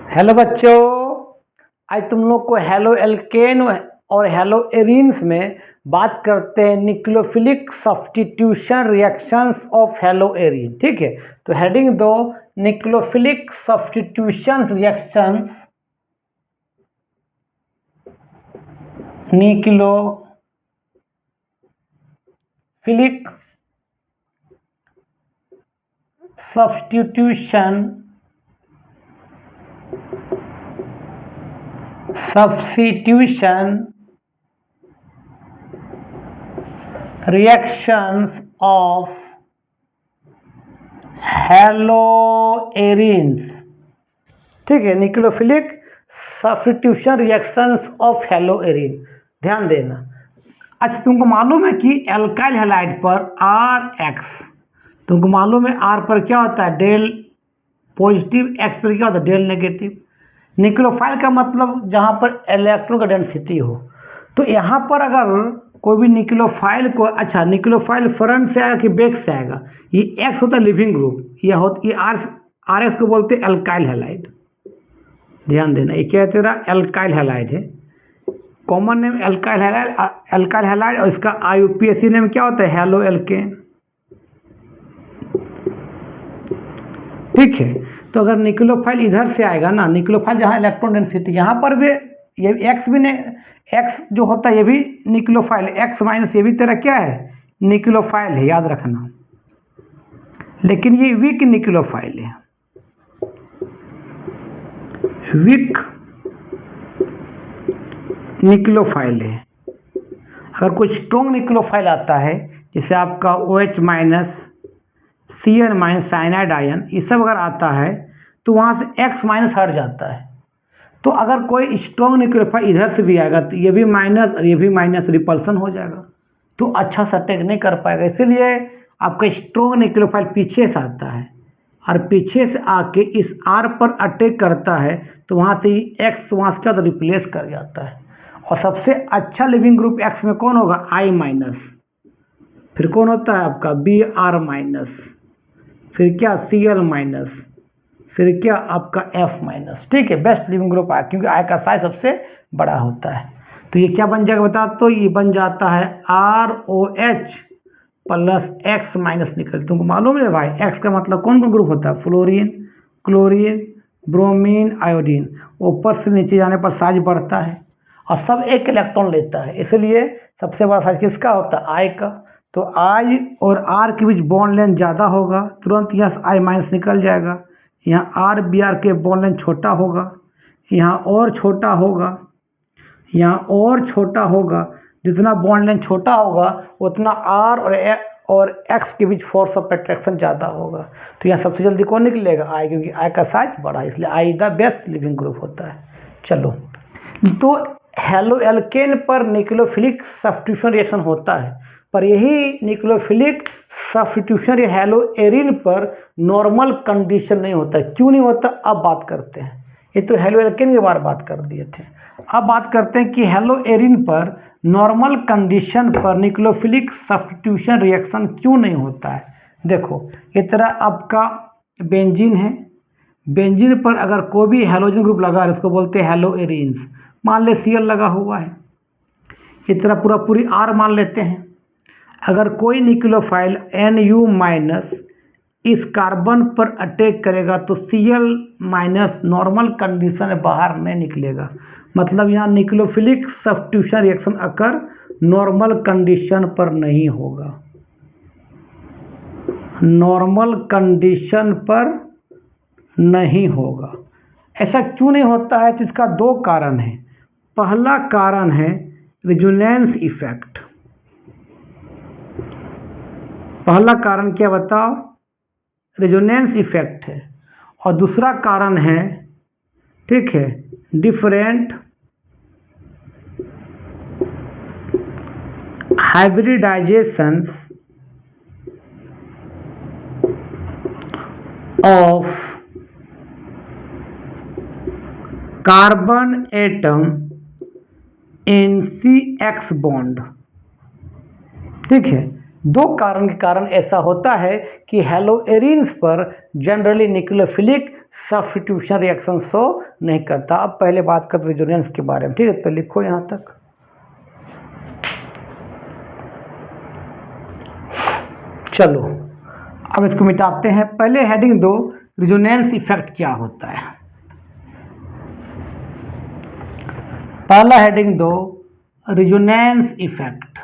Hello बच्चों, आज तुम लोग को हेलो एल्केन और हेलो एरीन्स में बात करते हैं nucleophilic substitution reactions of hello arene. ठीक है, तो हेडिंग दो nucleophilic substitution reactions, nucleophilic substitution reactions of haloarenes। ठीक है, nucleophilic substitution reactions of haloarene. ध्यान देना। अच्छा, तुमको मालूम है कि एल्काइल हैलाइड पर आर एक्स, तुमको मालूम है आर पर क्या होता है डेल पॉजिटिव, एक्स पर क्या होता है डेल नेगेटिव। न्यूक्लियोफाइल का मतलब जहाँ पर इलेक्ट्रॉन का डेंसिटी हो। तो यहाँ पर अगर कोई भी न्यूक्लियोफाइल को, अच्छा न्यूक्लियोफाइल फ्रंट से आएगा कि बैक से आएगा, ये एक्स होता है लिविंग ग्रुप, ये आर एक्स को बोलते हैं एल्काइल हैलाइड। ध्यान देना, ये क्या है तेरा एल्काइल हैलाइड है, कॉमन नेम एल्काइल हैलाइड और इसका आईयूपीएसी नेम क्या होता है हेलो एल्केन। ठीक है, तो अगर न्यूक्लियोफाइल इधर से आएगा ना, न्यूक्लियोफाइल जहाँ इलेक्ट्रॉन डेंसिटी, यहाँ पर भी ये एक्स भी ने एक्स जो होता है ये भी न्यूक्लियोफाइल, एक्स माइनस ये भी तेरा क्या है न्यूक्लियोफाइल है, याद रखना। लेकिन ये वीक न्यूक्लियोफाइल है, वीक न्यूक्लियोफाइल है। अगर कोई स्ट्रॉन्ग न्यूक्लियोफाइल आता है जैसे आपका OH minus, Cn minus cyanide ion, ये सब अगर आता है तो वहाँ से X माइनस हट जाता है। तो अगर कोई स्ट्रॉन्ग न्यूक्लियोफाइल इधर से भी आएगा तो ये भी माइनस और ये भी माइनस, रिपल्सन हो जाएगा, तो अच्छा सा अटैक नहीं कर पाएगा। इसीलिए आपका स्ट्रॉन्ग न्यूक्लियोफाइल पीछे से आता है और पीछे से आके इस R पर अटैक करता है, तो वहाँ से X वहाँ से क्या होता है रिप्लेस कर जाता है। और सबसे अच्छा लिविंग ग्रुप X में कौन होगा I माइनस, फिर कौन होता है आपका Br माइनस, फिर क्या Cl माइनस, फिर क्या आपका F माइनस। ठीक है, बेस्ट लिविंग ग्रुप है क्योंकि I का साइज सबसे बड़ा होता है। तो ये क्या बन जाएगा बता, तो ये बन जाता है ROH प्लस X माइनस निकल। तुमको मालूम है भाई X का मतलब कौन कौन ग्रुप होता है, फ्लोरीन, क्लोरीन, ब्रोमीन, आयोडीन। ऊपर से नीचे जाने पर साइज बढ़ता है और सब एक इलेक्ट्रॉन लेता है, इसलिए सबसे बड़ा साइज किसका होता है I का। तो I और R के बीच बॉन्ड लेंथ ज़्यादा होगा, तुरंत यहाँ से I माइनस निकल जाएगा। यहाँ RBr के बॉन्ड लेंथ छोटा होगा, यहाँ और छोटा होगा, यहाँ और छोटा होगा। जितना बॉन्ड लेंथ छोटा होगा उतना R और X के बीच फोर्स ऑफ अट्रैक्शन ज़्यादा होगा। तो यहाँ सबसे जल्दी कौन निकलेगा I, क्योंकि I का साइज बड़ा है, इसलिए I the best leaving group होता है। चलो, तो हेलो एल्केन पर न्यूक्लियोफिलिक सब्स्टिट्यूशन रिएक्शन होता है, पर यही न्यूक्लियोफिलिक सब्स्टिट्यूशन या हेलो एरीन पर नॉर्मल कंडीशन नहीं होता है। क्यों नहीं होता, अब बात करते हैं। ये तो हेलो एल्केन के बारे में बात कर दिए थे, अब बात करते हैं कि हेलो एरीन पर नॉर्मल कंडीशन पर न्यूक्लियोफिलिक सब्स्टिट्यूशन रिएक्शन क्यों नहीं होता है। देखो, ये तरह आपका बेंजीन है, बेंजीन पर अगर कोई भी हेलोजन ग्रुप लगा है उसको बोलते हैं हेलो एरीन्स। मान ले Cl लगा हुआ है, इस तरह पूरी R मान लेते हैं। अगर कोई न्यूक्लियोफाइल Nu माइनस इस कार्बन पर अटैक करेगा तो Cl माइनस नॉर्मल कंडीशन में बाहर नहीं निकलेगा, मतलब यहाँ nucleophilic substitution reaction occur normal condition पर नहीं होगा, नॉर्मल कंडीशन पर नहीं होगा। ऐसा क्यों नहीं होता है, तो इसका दो कारण है। पहला कारण है रेजोनेंस इफेक्ट। पहला कारण क्या बताओ, रेजोनेंस इफेक्ट है। और दूसरा कारण है, ठीक है, different hybridisation of carbon atom in CX bond. ठीक है, दो कारण के कारण ऐसा होता है कि हेलोएरीन्स पर generally nucleophilic substitution reaction show नहीं करता। अब पहले बात करते रेजोनेंस के बारे में, ठीक है, तो लिखो यहाँ तक। चलो अब इसको मिटाते हैं। पहले हेडिंग दो, रेजोनेंस इफेक्ट क्या होता है। पहला हेडिंग दो, रेजोनेंस इफेक्ट।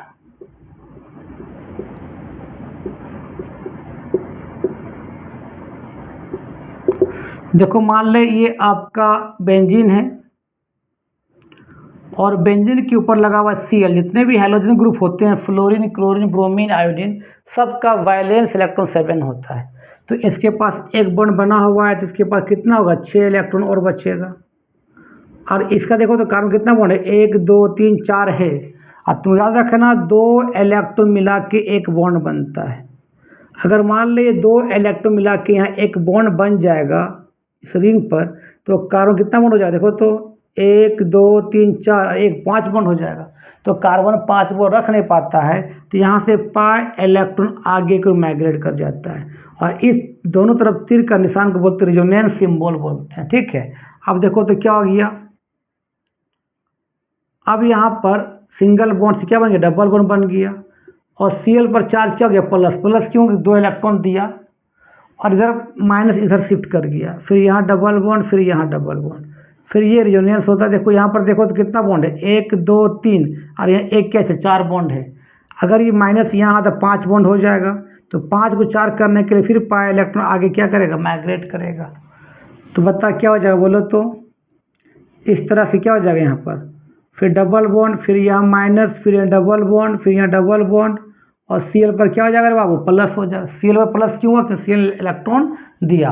देखो मान ले ये आपका बेंजीन है और बेंजीन के ऊपर लगा हुआ Cl, जितने भी हैलोजन ग्रुप होते हैं, फ्लोरीन, क्लोरीन, ब्रोमीन, आयोडीन, सबका वैलेंस इलेक्ट्रॉन 7 होता है। तो इसके पास एक बॉन्ड बना हुआ है, तो इसके पास कितना होगा, 6 इलेक्ट्रॉन और बचेगा। और इसका देखो तो कार्बन कितना बॉन्ड है, 1 2 3 4 है। और तुम याद रखना 2 इलेक्ट्रॉन मिला के एक बॉन्ड बनता है। अगर मान ले 2 इलेक्ट्रॉन मिला के यहाँ एक बॉन्ड बन जाएगा इस रिंग पर, तो कार्बन कितना बॉन्ड हो जाएगा, देखो तो 1 2 3 4, 1 5 बॉन्ड हो जाएगा। तो कार्बन 5 बॉन्ड रख नहीं पाता है, तो यहाँ से पाई इलेक्ट्रॉन आगे को माइग्रेट कर जाता है। और इस दोनों तरफ तीर का निशान को बोलते हैं रेजोनेंस सिंबल बोलते हैं, ठीक है। अब देखो तो क्या हो गया, अब यहाँ पर सिंगल बॉन्ड से क्या बन गया, डबल बॉन्ड बन गया। और Cl पर चार्ज क्या हो गया, प्लस। प्लस क्यों, 2 इलेक्ट्रॉन दिया और इधर माइनस इधर शिफ्ट कर गया। फिर यहाँ डबल बॉन्ड, फिर यहाँ डबल बॉन्ड, फिर ये रेजोनेंस होता है। देखो यहाँ पर देखो तो कितना बॉन्ड है, 1 2 3, और यहाँ एक कैसे 4 बॉन्ड है। अगर ये माइनस यहाँ आता 5 बॉन्ड हो जाएगा। तो 5 को 4 करने के लिए फिर पाई इलेक्ट्रॉन आगे क्या करेगा, माइग्रेट करेगा। तो बता क्या हो जाएगा, बोलो तो। इस तरह से क्या हो जाएगा, यहाँ पर फिर डबल बॉन्ड, फिर यहाँ माइनस, फिर यहाँ डबल बॉन्ड, फिर यहाँ डबल बॉन्ड, और Cl पर क्या हो जाएगा बाबू, प्लस हो जाएगा। Cl पर प्लस क्यों हुआ, क्योंकि Cl इलेक्ट्रॉन दिया।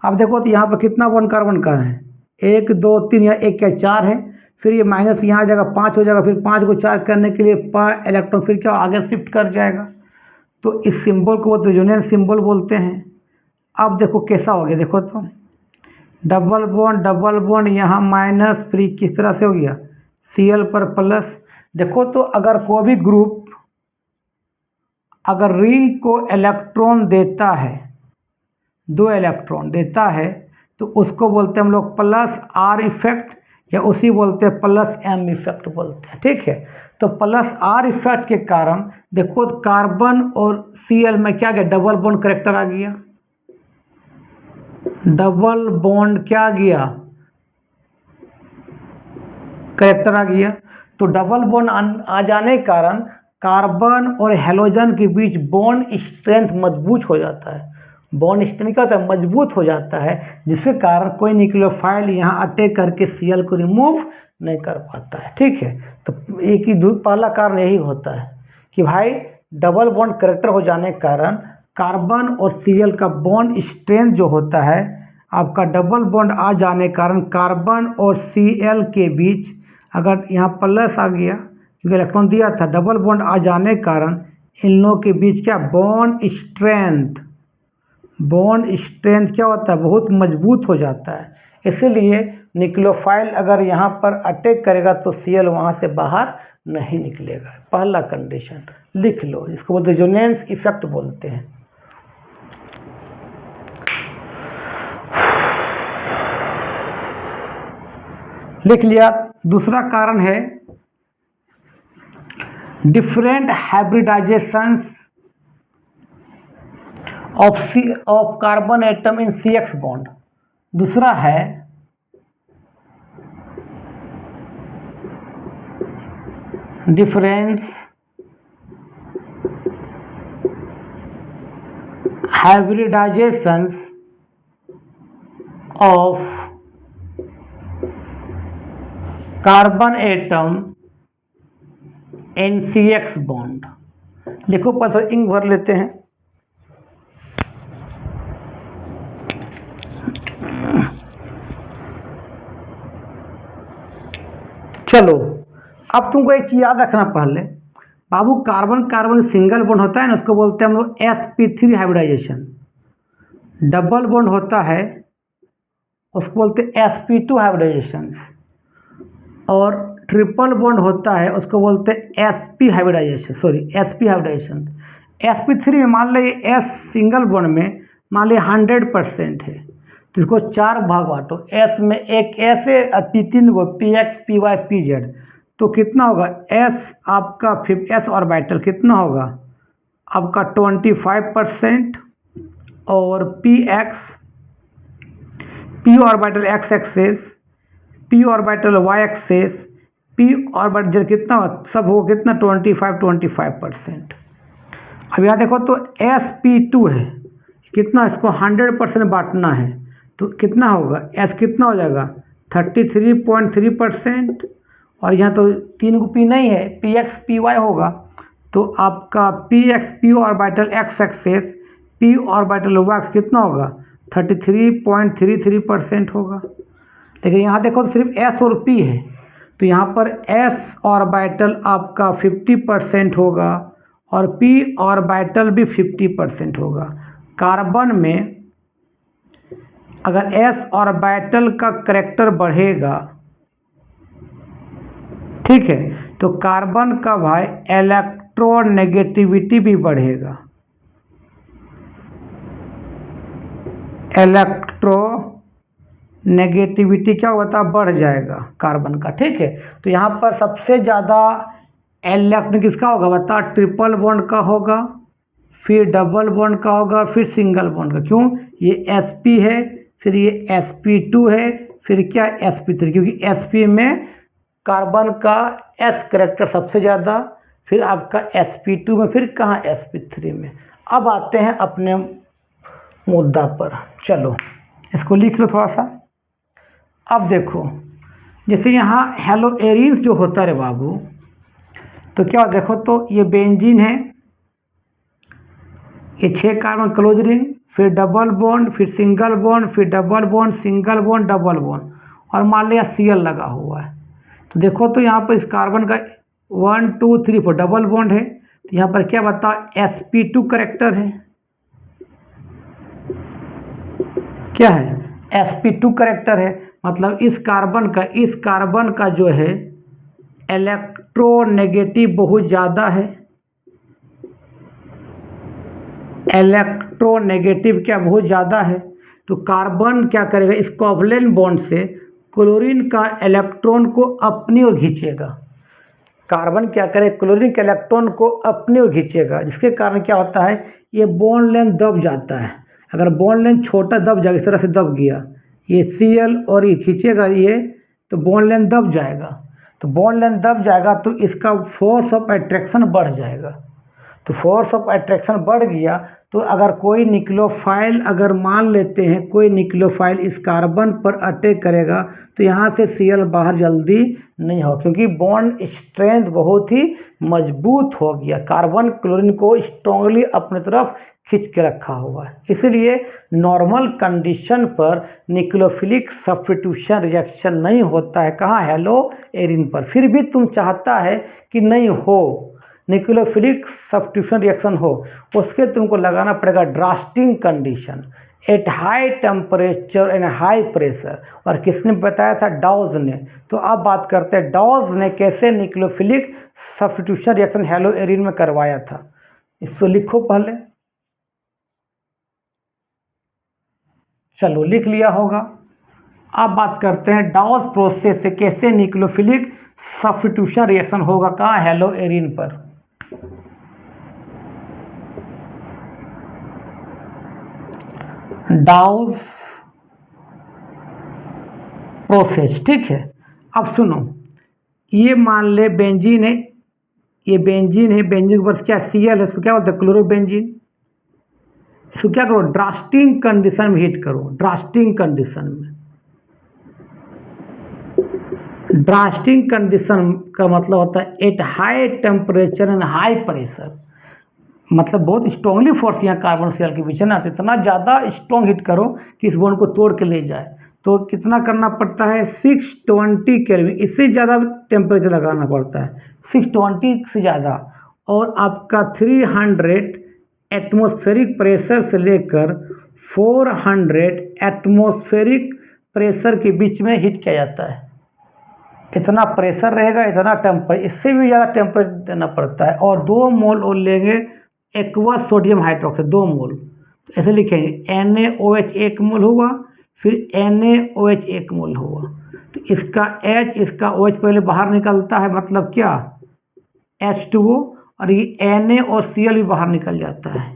अब देखो तो यहाँ पर कितना बॉन्ड कार्बन का है, 1 2 3, या 1 क्या 4 है। फिर ये माइनस यहाँ आ जाएगा, 5 हो जाएगा। फिर 5 को 4 करने के लिए पाई इलेक्ट्रॉन फिर क्या आगे शिफ्ट कर जाएगा। तो इस सिंबल को रेजोनेंस सिंबल बोलते हैं। अब देखो कैसा हो गया, देखो तो डबल बॉन्ड, यहाँ माइनस, फिर किस तरह से हो गया, Cl पर प्लस। देखो तो अगर कोई भी ग्रुप अगर रिंग को इलेक्ट्रॉन देता है, 2 इलेक्ट्रॉन देता है, तो उसको बोलते हैं हम लोग प्लस R इफेक्ट, या उसी बोलते हैं प्लस M इफेक्ट बोलते हैं, ठीक है। तो प्लस R इफेक्ट के कारण देखो कार्बन और Cl में क्या गया, डबल बॉन्ड करेक्टर आ गया। डबल बॉन्ड क्या गया, करेक्टर आ गया। तो डबल बॉन्ड आ जाने के कारण कार्बन और हेलोजन के बीच बॉन्ड स्ट्रेंथ मजबूत हो जाता है। बॉन्ड स्ट्रेंथ क्या होता है, मजबूत हो जाता है, जिसके कारण कोई न्यूक्लियोफाइल यहाँ अटैक करके Cl को रिमूव नहीं कर पाता है, ठीक है। तो एक ही पहला कारण यही होता है कि भाई डबल बॉन्ड करेक्टर हो जाने के कारण कार्बन और Cl का बॉन्ड स्ट्रेंथ जो होता है, आपका डबल बॉन्ड आ जाने के कारण कार्बन और Cl के बीच अगर यहाँ प्लस आ गया, क्योंकि इलेक्ट्रॉन दिया था, डबल बॉन्ड आ जाने के कारण इन लोगों के बीच क्या, बॉन्ड स्ट्रेंथ क्या होता है, बहुत मजबूत हो जाता है। इसीलिए न्यूक्लियोफाइल अगर यहाँ पर अटैक करेगा तो Cl वहाँ से बाहर नहीं निकलेगा। पहला कंडीशन लिख लो, इसको बोलते हैं रेजोनेंस इफेक्ट बोलते हैं। लिख लिया। दूसरा कारण है different hybridisations of carbon atom in CX bond. दूसरा है difference hybridisations of carbon atom in CX bond. लिखो पहले इंक भर लेते हैं। चलो अब तुमको एक चीज याद रखना, पहले बाबू कार्बन कार्बन सिंगल बॉन्ड होता है ना, उसको बोलते हैं हम लोग sp3 हाइब्रिडाइजेशन। डबल बॉन्ड होता है उसको बोलते हैं sp2 हाइब्रिडाइजेशन। और ट्रिपल बॉन्ड होता है उसको बोलते हैं sp हाइब्रिडाइजेशन। sp3 में मान लीजिए S सिंगल बॉन्ड में मान लीजिए 100% है, तो इसको 4 भाग बांटो, एस में एक एस है और पी 3 को p x p y p z, तो कितना होगा एस आपका एस ऑर्बिटल कितना होगा आपका 25% और p x p orbital x axis p orbital y axis p orbital z कितना सब हो कितना 25%। अब यहाँ देखो तो एस पी टू है कितना, इसको 100% बांटना है तो कितना होगा एस कितना हो जाएगा 33.3%, और यहाँ तो 3 को पी नहीं है पी एक्स पी वाई होगा, तो आपका p x p orbital x axis p orbital y कितना होगा 33.33% होगा। लेकिन यहाँ देखो तो सिर्फ एस और पी है, तो यहाँ पर एस ऑर्बिटल आपका 50% होगा और पी ऑर्बिटल भी 50% होगा। कार्बन में अगर एस ऑर्बिटल का करैक्टर बढ़ेगा, ठीक है, तो कार्बन का भाई इलेक्ट्रोनेगेटिविटी भी बढ़ेगा, इलेक्ट्रोनेगेटिविटी क्या होता है बढ़ जाएगा कार्बन का, ठीक है। तो यहाँ पर सबसे ज़्यादा इलेक्ट्रॉन किसका होगा बता, ट्रिपल बॉन्ड का होगा, फिर डबल बॉन्ड का होगा, फिर सिंगल बॉन्ड का। क्यों, ये sp है, फिर ये sp2 है, फिर क्या sp3, क्योंकि sp में कार्बन का s करेक्टर सबसे ज़्यादा, फिर आपका sp2 में, फिर कहाँ sp3 में। अब आते हैं अपने मुद्दा पर, चलो इसको लिख लो थोड़ा सा। अब देखो जैसे यहाँ हेलोएरिन्स जो होता है रे बाबू, तो क्या देखो तो ये बेंजीन है, ये 6 कार्बन क्लोज रिंग, फिर डबल बॉन्ड, फिर सिंगल बॉन्ड, फिर double bond, single bond, double bond, और मान लिया Cl लगा हुआ है। तो देखो तो यहाँ पर इस कार्बन का 1 2 3 4 डबल बॉन्ड है, तो यहाँ पर क्या बता sp2 करेक्टर है, क्या है sp2 करेक्टर है, मतलब इस कार्बन का जो है इलेक्ट्रोनेगेटिव बहुत ज़्यादा है, इलेक्ट्रोनेगेटिव क्या बहुत ज़्यादा है। तो कार्बन क्या करेगा, इस कोवलेंट बॉन्ड से क्लोरीन का इलेक्ट्रॉन को अपनी ओर खींचेगा, कार्बन क्या करे क्लोरीन के इलेक्ट्रॉन को अपनी ओर खींचेगा, जिसके कारण क्या होता है ये बॉन्ड लेंथ दब जाता है। अगर बॉन्ड लेंथ छोटा दब जाएगा, इस तरह से दब गया ये Cl और ये खींचेगा ये, तो बॉन्ड लेंथ दब जाएगा, तो बॉन्ड लेंथ दब जाएगा तो इसका फोर्स ऑफ अट्रैक्शन बढ़ जाएगा। तो फोर्स ऑफ अट्रैक्शन बढ़ गया तो अगर कोई न्यूक्लियोफाइल अगर मान लेते हैं कोई न्यूक्लियोफाइल इस कार्बन पर अटैक करेगा तो यहाँ से Cl बाहर जल्दी नहीं हो, क्योंकि बॉन्ड स्ट्रेंथ बहुत ही मजबूत हो गया, कार्बन क्लोरीन को स्ट्रांगली अपनी तरफ खींच के रखा हुआ है। इसलिए नॉर्मल कंडीशन पर न्यूक्लियोफिलिक सब्स्टिट्यूशन रिएक्शन नहीं होता है, कहाँ हेलोएरिन पर। फिर भी तुम चाहता है कि नहीं हो न्यूक्लियोफिलिक सब्स्टिट्यूशन रिएक्शन हो, उसके तुमको लगाना पड़ेगा ड्रास्टिंग condition at high temperature and high pressure. और किसने बताया था, डॉज ने। तो अब बात करते हैं डॉज ने कैसे न्यूक्लियोफिलिक सब्स्टिट्यूशन रिएक्शन हेलोएरिन में करवाया था, इसको लिखो पहले, चलो लिख लिया होगा। अब बात करते हैं डॉज प्रोसेस से कैसे न्यूक्लियोफिलिक सब्स्टिट्यूशन रिएक्शन होगा, कहाँ हेलोएरिन पर। डॉज प्रोसेस, ठीक है। अब सुनो, ये मान ले बेंजीन है, ये बेंजीन है, बेंजीन के ऊपर क्या Cl है, इसको क्या बोलते हैं क्लोरोबेंजीन। इसको क्या करो ड्रास्टिंग कंडीशन में हीट करो, ड्रास्टिंग कंडीशन में। ड्रास्टिंग कंडीशन का मतलब होता है at high temperature and high pressure, मतलब बहुत स्ट्रांगली फोर्स यहाँ कार्बन Cl के पीछे ना, इतना ज़्यादा स्ट्रॉन्ग हीट करो कि इस बॉन्ड को तोड़ के ले जाए। तो कितना करना पड़ता है 620 केल्विन, इससे ज़्यादा टेम्परेचर लगाना पड़ता है, 620 से ज़्यादा, और आपका 300 एटमॉस्फेरिक प्रेशर से लेकर 400 एटमॉस्फेरिक प्रेशर के बीच में हीट किया जाता है। इतना प्रेशर रहेगा, इतना टेम्परेचर, इससे भी ज़्यादा टेम्परेचर देना पड़ता है। और 2 मोल और लेंगे एक्वा सोडियम हाइड्रोक्साइड 2 मोल, ऐसे लिखेंगे NaOH 1 मोल हुआ, फिर NaOH 1 मोल होगा। तो इसका H इसका OH पहले बाहर निकलता है, मतलब क्या H2O, और ये Na और Cl भी बाहर निकल जाता है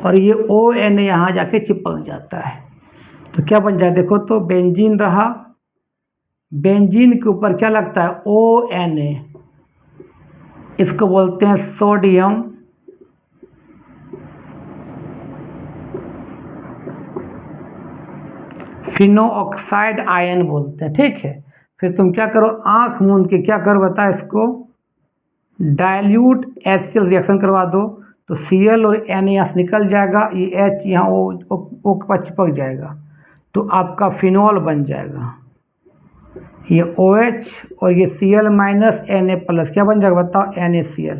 और ये ONa यहाँ जाके चिपक जाता है। तो क्या बन जाए देखो, तो बेंजीन रहा, बेंजीन के ऊपर क्या लगता है ONa, इसको बोलते हैं सोडियम फिनोऑक्साइड आयन बोलते हैं, ठीक है। फिर तुम क्या करो, आंख मूंद के क्या करो बता, इसको डाइल्यूट HCl रिएक्शन करवा दो, तो Cl और Na यहाँ से निकल जाएगा, ये H यहाँ O के पास चिपक जाएगा, तो आपका फिनॉल बन जाएगा। ये OH और ये Cl माइनस Na प्लस क्या बन जाएगा बताओ, NaCl।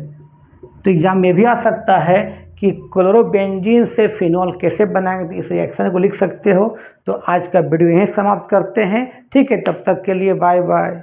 तो एग्जाम में भी आ सकता है कि क्लोरोबेंजीन से फिनॉल कैसे बनाएंगे, तो इस रिएक्शन को लिख सकते हो। तो आज का वीडियो यहीं समाप्त करते हैं, ठीक है। तब तक के लिए बाय बाय।